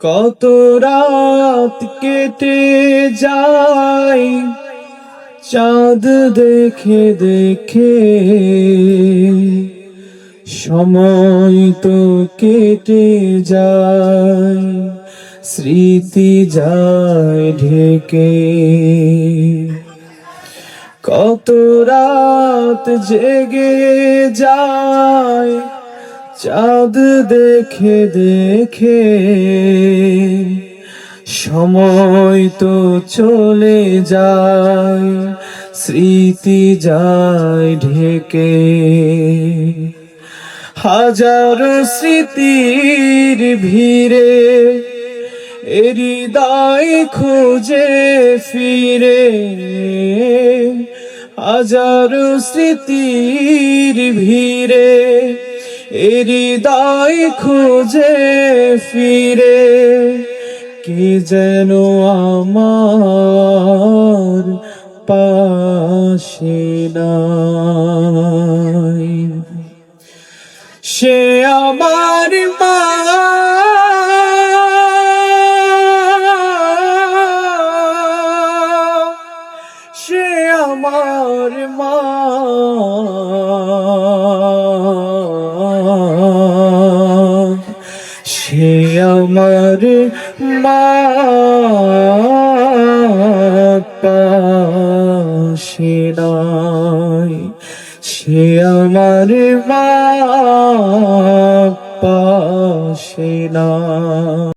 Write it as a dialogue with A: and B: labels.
A: কত রাত কেটে যায় চাঁদ দেখে দেখে, সময় তো কেটে যায় স্মৃতি যায় ঢেকে। কত রাত জেগে যায় চাঁদ দেখে দেখে, সময় তো চলে যায় স্মৃতি যায় ঢেকে। হাজারো স্মৃতির ভিড়ে হৃদয় খুঁজে ফিরে, হাজারো স্মৃতির ভিড়ে হৃদয় খুঁজে ফিরে। কে যেন আমার পাশে নাই, সে আমার মা, সে আমার মা। সে আমার মা, পাশে নাই, সে আমার মা, পাশে নাই।